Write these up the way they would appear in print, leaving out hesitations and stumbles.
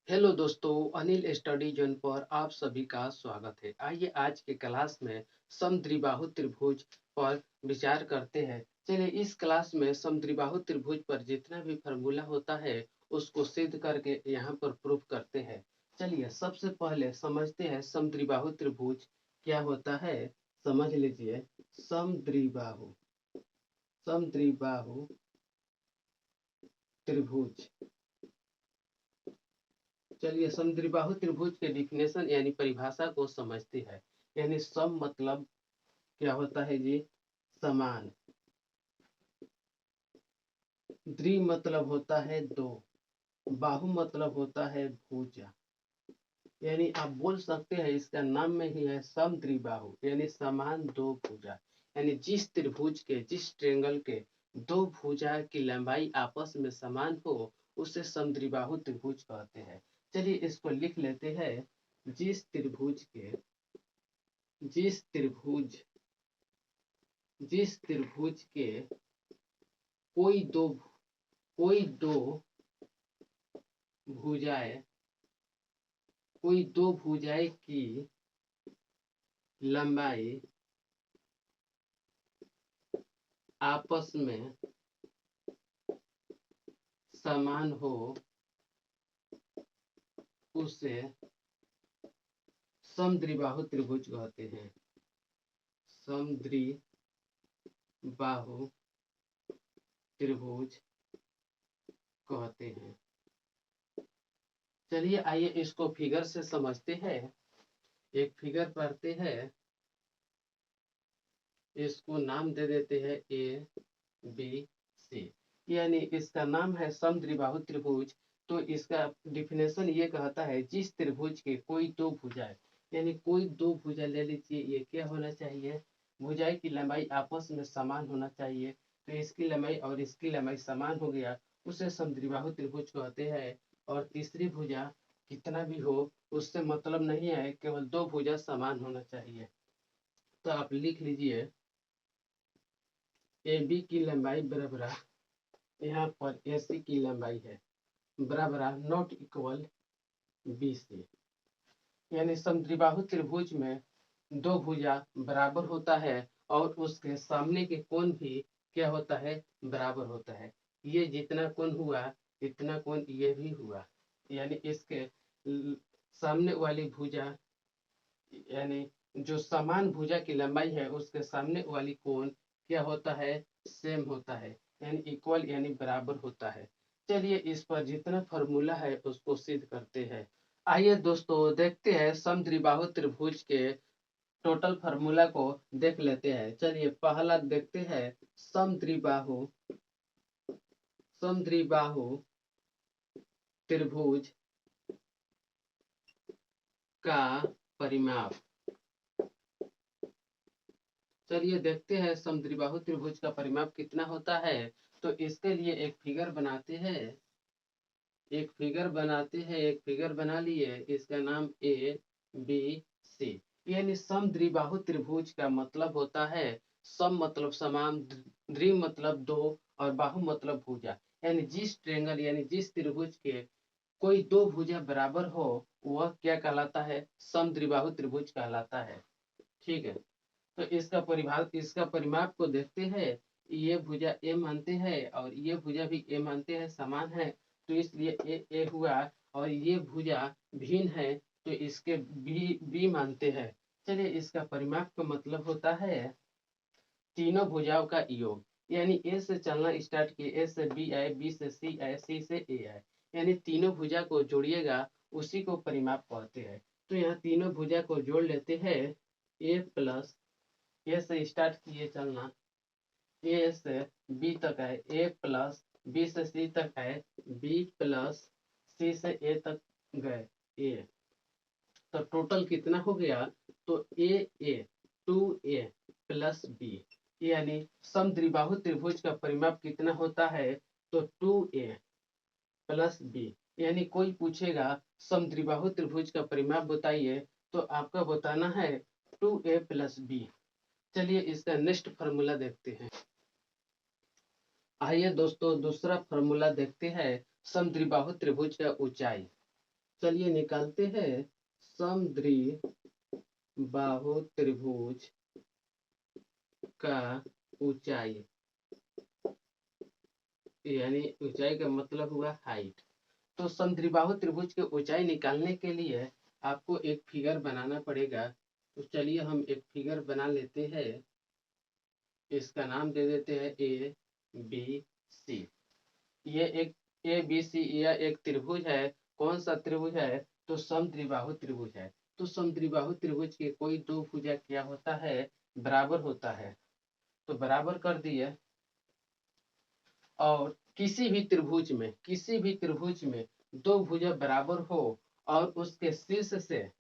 Hello दोस्तों, Anil study zone पर आप सभी का स्वागत है। आइए आज के क्लास में समद्विबाहु त्रिभुज पर विचार करते हैं। चलिए इस क्लास में समद्विबाहु त्रिभुज पर जितना भी फार्मूला होता है उसको सिद्ध करके यहाँ पर प्रूफ करते हैं। चलिए सबसे पहले समझते हैं समद्विबाहु त्रिभुज क्या होता है। समझ लीजिए समद्विबाहु समद्विबाहु त्रिभुज। चलिए समद्विबाहु त्रिभुज के डिफिनेशन यानी परिभाषा को समझते हैं। यानी सम मतलब क्या होता है जी? समान। द्वि मतलब होता है दो। बाहु मतलब होता है भुजा। यानी आप बोल सकते हैं इसका नाम में ही है समद्विबाहु यानी समान दो भुजा। यानी जिस त्रिभुज के जिस ट्रेंगल के दो भुजा की लंबाई आपस में समान हो उसे समद्विबाहु त्रिभुज कहते हैं। चलिए इसको लिख लेते हैं। जिस त्रिभुज के जिस त्रिभुज जिस त्रिभुज के कोई दो भुजाएं कोई दो भुजाएं की लंबाई आपस में समान हो उसे समद्विबाहु त्रिभुज कहते हैं। समद्विबाहु त्रिभुज कहते हैं। चलिए आइए इसको फिगर से समझते हैं। एक फिगर पढ़ते हैं, इसको नाम दे देते हैं ए बी सी। यानी इसका नाम है समद्विबाहु त्रिभुज। तो इसका डिफिनेशन ये कहता है जिस त्रिभुज के कोई दो भुजाएं यानी कोई दो भुजा ले लीजिए। ये क्या होना चाहिए? भुजाएं की लंबाई आपस में समान होना चाहिए। तो इसकी लंबाई और इसकी लंबाई समान हो गया, उसे समद्विबाहु त्रिभुज कहते हैं। और तीसरी भुजा कितना भी हो उससे मतलब नहीं है, केवल दो भुजा समान होना चाहिए। तो आप लिख लीजिए ए बी की लंबाई बराबर, यहाँ पर ए सी की लंबाई है बराबर नॉट इक्वल बी सी। यानी समद्विबाहु त्रिभुज में दो भुजा बराबर होता है और उसके सामने के कोण भी क्या होता है? बराबर होता है। ये जितना कोण हुआ इतना कोण ये भी हुआ। यानी इसके सामने वाली भुजा यानी जो समान भुजा की लंबाई है उसके सामने वाली कोण क्या होता है? सेम होता है। यानी इक्वल यानी बराबर होता है। चलिए इस पर जितना फॉर्मूला है उसको सिद्ध करते हैं। आइए दोस्तों देखते हैं समद्विबाहु त्रिभुज के टोटल फार्मूला को देख लेते हैं। चलिए पहला देखते हैं समद्विबाहु समद्विबाहु त्रिभुज का परिमाप। चलिए देखते हैं समद्विबाहु त्रिभुज का परिमाप कितना होता है। तो इसके लिए एक फिगर बनाते हैं। एक फिगर बना लिए, इसका नाम ए बी सी। यानी समद्विबाहु त्रिभुज का मतलब होता है सम मतलब समान, द्वि मतलब दो और बाहु मतलब भुजा। यानी जिस ट्रेंगल यानी जिस त्रिभुज के कोई दो भुजा बराबर हो वह क्या कहलाता है? समद्विबाहु त्रिभुज कहलाता है। ठीक है। तो इसका परिमाप को देखते हैं। ये भुजा ए मानते हैं और ये भुजा भी ए मानते हैं, समान है। तो इसलिए ए ए हुआ। और ये भुजा भिन्न है तो इसके बी बी मानते हैं। चलिए इसका परिमाप का मतलब होता है तीनों भुजाओं का योग। यानी ए से चलना स्टार्ट किए, ए से बी आए, बी से सी आए, सी से ए आए। यानी तीनों भुजा को जोड़िएगा, उसी को परिमाप कहते हैं। तो यहाँ तीनों भुजा को जोड़ लेते हैं। ए प्लस ए से स्टार्ट किए चलना, ए से बी तक है, ए प्लस बी से सी तक है, बी प्लस सी से ए तक गए ए। तो टोटल कितना हो गया? तो ए टू ए प्लस बी। यानी समद्विबाहु त्रिभुज का परिमाप कितना होता है? तो टू ए प्लस बी। यानी कोई पूछेगा समद्विबाहु त्रिभुज का परिमाप बताइए तो आपका बताना है टू ए प्लस बी। चलिए इसका नेक्स्ट फार्मूला देखते हैं। आइए दोस्तों दूसरा फार्मूला देखते हैं समद्विबाहु त्रिभुज का ऊंचाई। चलिए निकालते हैं समद्विबाहु त्रिभुज का ऊंचाई, यानी ऊंचाई का मतलब हुआ हाइट। तो समद्विबाहु त्रिभुज की ऊंचाई निकालने के लिए आपको एक फिगर बनाना पड़ेगा। तो चलिए हम एक फिगर बना लेते हैं, इसका नाम दे देते हैं ए बी सी। ये एक ए बी सी यह एक त्रिभुज है। कौन सा त्रिभुज है? तो समद्विबाहु त्रिभुज है। तो समद्विबाहु त्रिभुज के कोई दो भुजा क्या होता है? बराबर होता है। तो बराबर कर दिए। और किसी भी त्रिभुज में दो भुजा बराबर हो और उसके शीर्ष से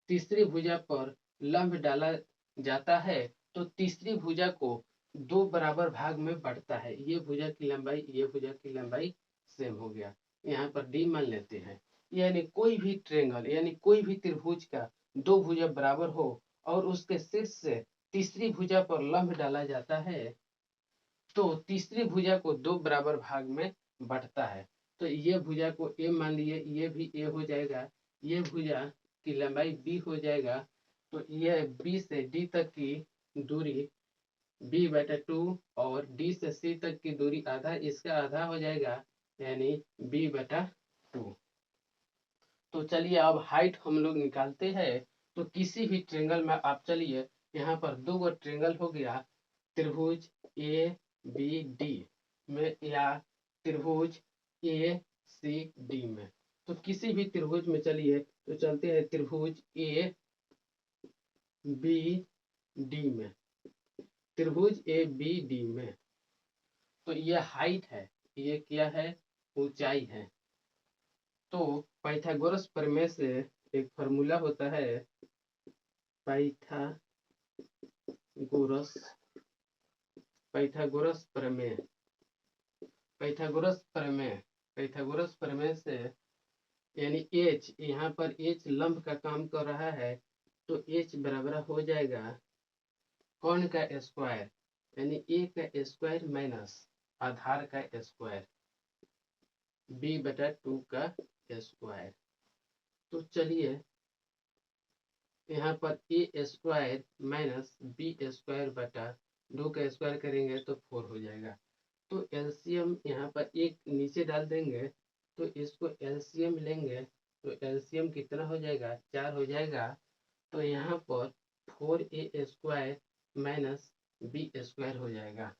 तीसरी भुजा पर लंब डाला जाता है, तो तीसरी भुजा को दो बराबर भाग में बढ़ता है। ये भुजा की लंबाई ये भुजा की लंबाई सेम हो गया। यहाँ पर डी मान लेते हैं। यानी कोई भी ट्रेंगल यानी कोई भी त्रिभुज का दो भुजा बराबर हो और उसके शीर्ष से तीसरी भुजा पर लंब डाला जाता है, तो तीसरी भुजा को दो बराबर भाग में बढ़ता है। तो ये भुजा को ए मान लिए, ये भी ए हो जाएगा। ये भुजा की लंबाई बी हो जाएगा। तो ये बी से डी तक की दूरी b/2 और डी से सी तक की दूरी आधा, इसका आधा हो जाएगा, यानी b/2। तो चलिए अब हाइट हम लोग निकालते हैं। तो किसी भी ट्रेंगल में आप चलिए, यहाँ पर दो गो ट्रेंगल हो गया, त्रिभुज ए बी डी में या त्रिभुज ए सी डी में। तो किसी भी त्रिभुज में चलिए, तो चलते हैं त्रिभुज ए बी डी में। त्रिभुज ए बी डी में तो ये हाइट है, ये क्या है? ऊंचाई है। तो पाइथागोरस प्रमेय से एक फार्मूला होता है, पाइथागोरस पाइथागोरस प्रमेय पाइथागोरस प्रमेय पाइथागोरस प्रमेय से, यानी एच, यहाँ पर एच लंब का काम कर रहा है, तो एच बराबर हो जाएगा कौन का स्क्वायर, यानी ए का स्क्वायर माइनस आधार का स्क्वायर, b/2 का स्क्वायर। तो चलिए यहाँ पर ए स्क्वायर माइनस बी स्क्वायर बटा 2 का स्क्वायर करेंगे तो 4 हो जाएगा। तो एलसीएम यहाँ पर एक नीचे डाल देंगे, तो इसको एलसीएम लेंगे, तो एलसीएम कितना हो जाएगा? 4 हो जाएगा। तो यहाँ पर 4a² माइनस बी स्क्वायर हो जाएगा।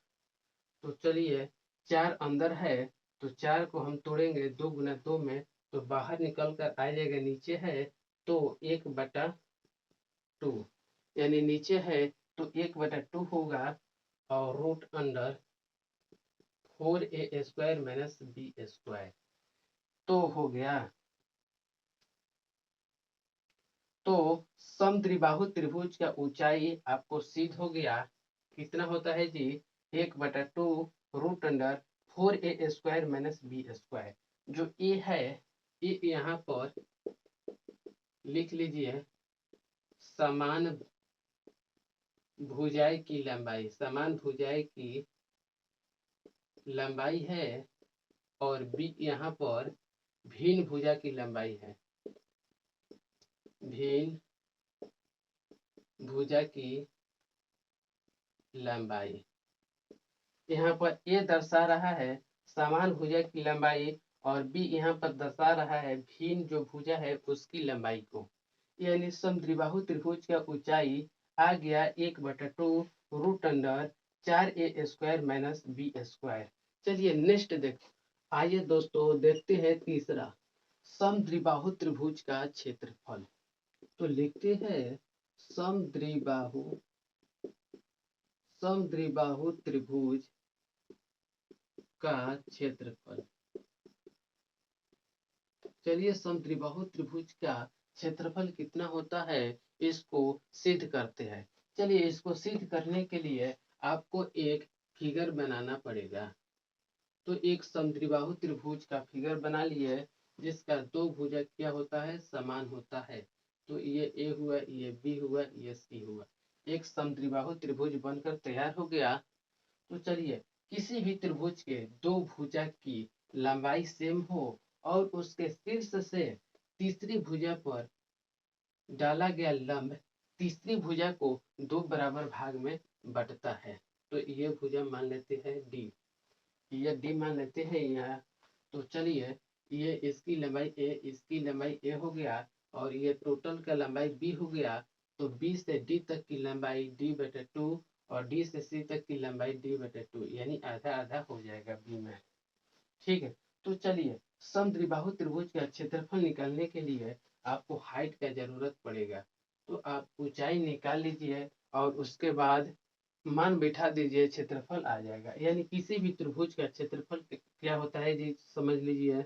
तो चलिए 4 अंदर है, तो 4 को हम तोड़ेंगे 2 गुना 2 में, तो बाहर निकल कर आ जाएगा, नीचे है तो 1/2, यानी नीचे है तो 1/2 होगा और root under 4a² minus b square तो हो गया। तो समद्विबाहु त्रिभुज का ऊंचाई आपको सिद्ध हो गया। कितना होता है जी? 1/2 root under 4a² minus b square. जो ए है, ए यहाँ पर लिख लीजिए, समान भुजाएं की लंबाई, समान भुजाएं की लंबाई है, और बी यहाँ पर भिन्न भुजा की लंबाई है, भिन्न भुजा की लंबाई। यहाँ पर ए दर्शा रहा है समान भुजा की लंबाई, और बी यहाँ पर दर्शा रहा है भिन्न जो भुजा है उसकी लंबाई को। यानी समद्विबाहु त्रिभुज का ऊंचाई आ गया 1/2 root under 4a² minus b square. चलिए नेक्स्ट आइए दोस्तों देखते हैं तीसरा, समद्विबाहु त्रिभुज का क्षेत्रफल। तो लिखते हैं समद्विबाहु त्रिभुज का क्षेत्रफल। चलिए समद्विबाहु त्रिभुज का क्षेत्रफल कितना होता है इसको सिद्ध करते हैं। चलिए इसको सिद्ध करने के लिए आपको एक फिगर बनाना पड़ेगा। तो एक समद्विबाहु त्रिभुज का फिगर बना लिए, जिसका दो भुजा क्या होता है? समान होता है। तो ये ए हुआ, ये बी हुआ, ये सी हुआ। एक समद्विबाहु त्रिभुज बनकर तैयार हो गया। तो चलिए किसी भी त्रिभुज के दो भुजा की लंबाई सेम हो और उसके शीर्ष से तीसरी भुजा पर डाला गया लंब तीसरी भुजा को दो बराबर भाग में बंटता है। तो ये भुजा मान लेते हैं डी, ये डी मान लेते हैं यहाँ। तो चलिए ये इसकी लंबाई ए, इसकी लंबाई ए हो गया और ये टोटल का लंबाई बी हो गया। तो बी से डी तक की लंबाई डी बटे टू और डी से सी तक की लंबाई डी बटे टू, यानी आधा आधा हो जाएगा बी में। ठीक है, तो चलिए समद्विबाहु त्रिभुज का क्षेत्रफल निकालने के लिए आपको हाइट का जरूरत पड़ेगा। तो आप ऊंचाई निकाल लीजिए और उसके बाद मान बिठा दीजिए, क्षेत्रफल आ जाएगा। यानी किसी भी त्रिभुज का क्षेत्रफल क्या होता है जी, समझ लीजिए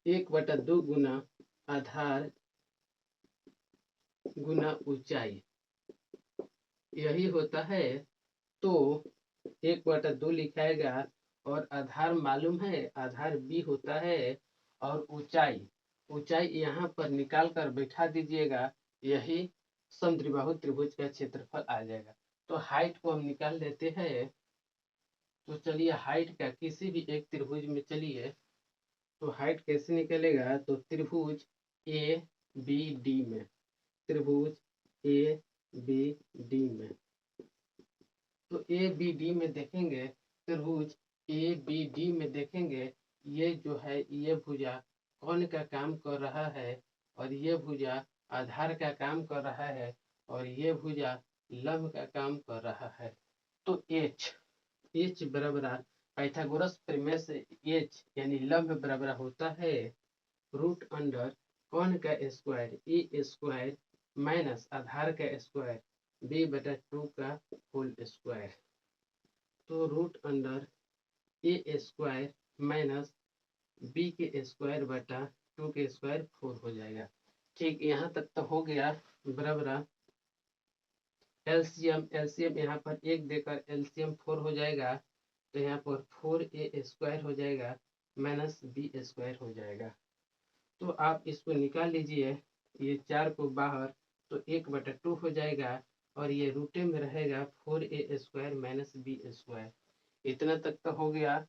1/2 गुना आधार गुना ऊंचाई, यही होता है। तो 1/2 लिखाएगा और आधार मालूम है, आधार बी होता है और ऊंचाई, ऊंचाई यहाँ पर निकाल कर बैठा दीजिएगा, यही समद्विबाहु त्रिभुज का क्षेत्रफल आ जाएगा। तो हाइट को हम निकाल लेते हैं। तो चलिए हाइट का किसी भी एक त्रिभुज में, चलिए तो हाइट कैसे निकलेगा, तो त्रिभुज ए बी डी में, त्रिभुज ए बी डी में, तो ए बी डी में देखेंगे, त्रिभुज ए बी डी में देखेंगे, ये जो है ये भुजा कौन का काम कर रहा है और ये भुजा आधार का काम कर रहा है और ये भुजा लंब का काम कर रहा है। तो एच बराबर पाइथागोरस प्रमेय से एच यानी लंब बराबर होता है रूट अंडर कौन का स्क्वायर ए स्क्वायर माइनस आधार का स्क्वायर बी बटा टू का होल स्क्वायर। तो रूट अंडर ए स्क्वायर माइनस बी के स्क्वायर बटा टू के स्क्वायर 4 हो जाएगा। ठीक, यहाँ तक तो हो गया। बराबर एलसीएम यहाँ पर एक देकर एलसीएम 4 हो जाएगा। तो यहाँ पर 4a स्क्वायर हो जाएगा माइनस बी स्क्वायर हो जाएगा। तो आप इसको निकाल लीजिए, ये 4 को बाहर, तो 1/2 हो जाएगा और ये रूटे में रहेगा 4a square minus b square. इतना तक तो हो गया।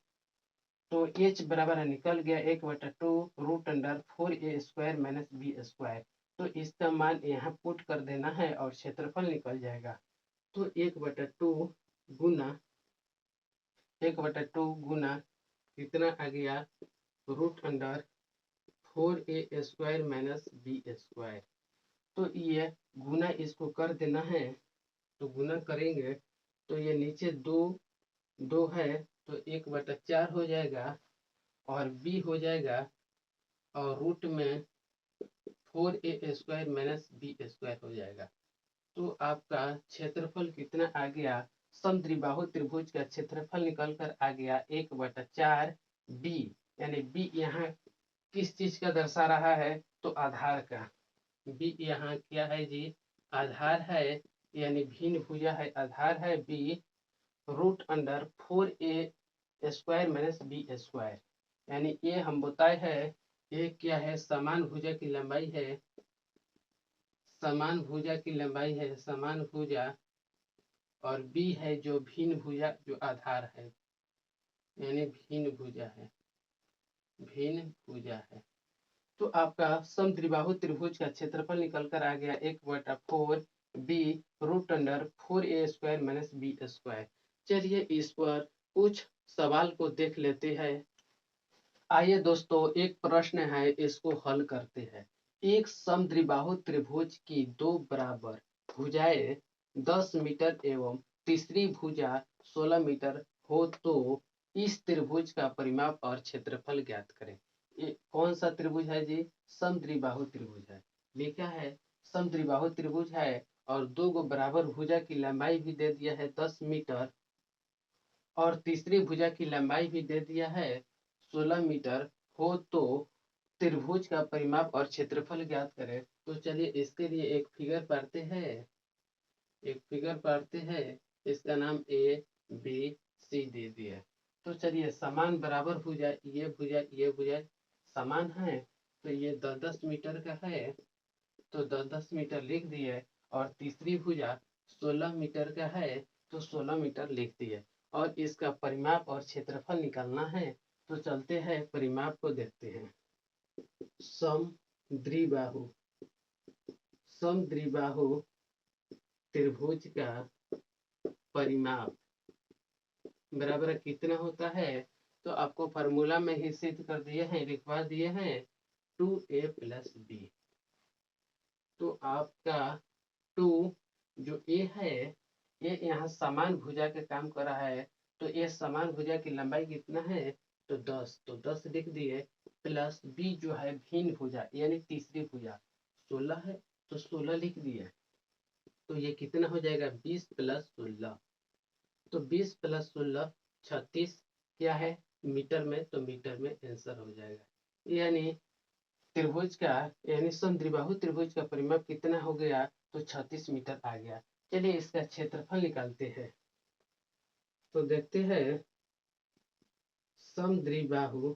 तो एच बराबर निकल गया 1/2 root under 4a square minus b square. तो इसका मान यहाँ पुट कर देना है और क्षेत्रफल निकल जाएगा। तो 1/2 गुना 1/2 गुना कितना आ गया, root under 4a square minus b square. तो ये गुना इसको कर देना है, तो गुना करेंगे तो ये नीचे दो है, तो 1/4 हो जाएगा और बी हो जाएगा और रूट में 4a square minus b square हो जाएगा। तो आपका क्षेत्रफल कितना आ गया, समद्विबाहु त्रिभुज का क्षेत्रफल निकल कर आ गया 1/4 बी, यानी बी यहाँ किस चीज का दर्शा रहा है, तो आधार का। बी यहाँ क्या है जी, आधार है, यानी भिन्न भुजा है, आधार है b root under 4a square minus b square. यानी ये हम बताए है, ये क्या है, समान भुजा की लंबाई है, समान भुजा की लंबाई है, समान भुजा, और बी है जो भिन्न भुजा, जो आधार है, यानी भिन्न भुजा है, भिन्न भुजा है। तो आपका समद्विबाहु त्रिभुज का क्षेत्रफल निकल कर आ गया 1/4 b root under 4a square minus b square. चलिए इस पर कुछ सवाल को देख लेते हैं। आइए दोस्तों, एक प्रश्न है, इसको हल करते हैं। एक समद्विबाहु त्रिभुज की दो बराबर भुजाएं 10 मीटर एवं तीसरी भुजा 16 मीटर हो तो इस त्रिभुज का परिमाप और क्षेत्रफल ज्ञात करें। ये कौन सा त्रिभुज है जी, समद्विबाहु त्रिभुज है। लिखा है समद्विबाहु त्रिभुज है और दो गो बराबर भुजा की लंबाई भी दे दिया है 10 मीटर और तीसरी भुजा की लंबाई भी दे दिया है 16 मीटर हो तो त्रिभुज का परिमाप और क्षेत्रफल ज्ञात करें। तो चलिए इसके लिए एक फिगर पढ़ते हैं, एक फिगर पढ़ते हैं, इसका नाम ए बी सी दे दिया। तो चलिए समान बराबर भुजा, ये भुजा समान है, तो ये 10-10 मीटर का है, तो 10-10 मीटर लिख दिए और तीसरी भुजा 16 मीटर का है, तो 16 मीटर लिख दिए और इसका परिमाप और क्षेत्रफल निकालना है। तो चलते हैं परिमाप को देखते हैं। सम द्विबाहु समद्विबाहु त्रिभुज का परिमाप बराबर कितना होता है? तो आपको फार्मूला में ही सिद्ध कर दिए हैं, लिखवा दिए हैं 2a + b। तो आपका 2 जो a है ये यहाँ समान भुजा के काम कर रहा है, तो ये समान भुजा की लंबाई कितना है? तो 10, तो 10 लिख दिए, प्लस b जो है भिन्न भुजा यानी तीसरी भुजा 16 है, तो 16 लिख दिए। तो ये कितना हो जाएगा? 20 + 16। तो 20 + 16 36 क्या है मीटर में, तो मीटर में आंसर हो जाएगा। यानी त्रिभुज का यानी समद्विबाहु त्रिभुज का परिमाप कितना हो गया? तो 36 मीटर आ गया। चलिए इसका क्षेत्रफल निकालते हैं। तो देखते हैं समद्विबाहु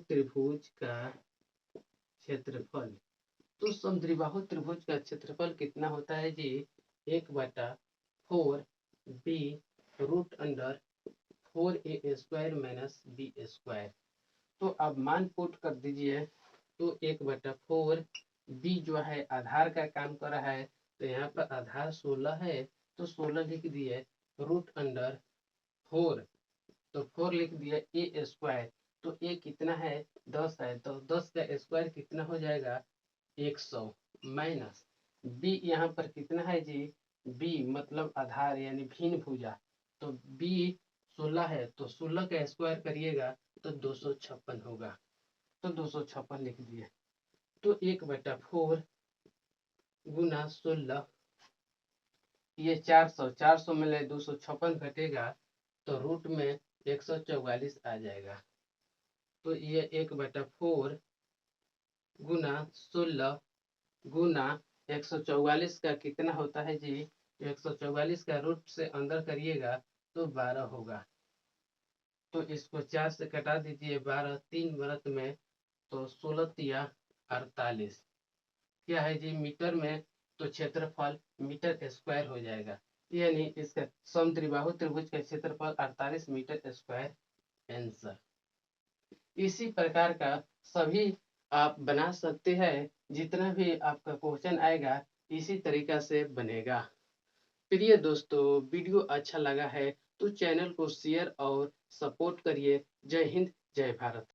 त्रिभुज का क्षेत्रफल। तो समद्विबाहु त्रिभुज का क्षेत्रफल कितना होता है जी? 1/4 b √4a² - b²। तो अब मान पुट कर दीजिए। तो 1/4 b जो है आधार का काम कर रहा है, तो यहाँ पर आधार 16 है, तो 16 लिख दिए, √4 तो 4 लिख दिया a²। तो a कितना है? 10 है, तो 10 का स्क्वायर कितना हो जाएगा? 100 माइनस b यहाँ पर कितना है जी? b मतलब आधार यानी भिन्न भुजा, तो b 16 है, तो 16 का स्क्वायर करिएगा तो 256 होगा, तो 256 लिख दिए। तो 1/4 गुना 16, ये 400 में ले 256 घटेगा तो रूट में 144 आ जाएगा। तो ये 1/4 गुना 16 गुना 144 का कितना होता है जी? 144 का रूट से अंदर करिएगा तो 12 होगा। तो इसको 4 से कटा दीजिए, 12 3 व्रत में, तो 16 तिया 48 क्या है जी? मीटर में, तो क्षेत्रफल मीटर स्क्वायर हो जाएगा। यानी इसका समद्विबाहु त्रिभुज का क्षेत्रफल 48 मीटर स्क्वायर आंसर। इसी प्रकार का सभी आप बना सकते हैं, जितना भी आपका क्वेश्चन आएगा इसी तरीका से बनेगा। प्रिय दोस्तों, वीडियो अच्छा लगा है तो चैनल को शेयर और सपोर्ट करिए। जय हिंद, जय भारत।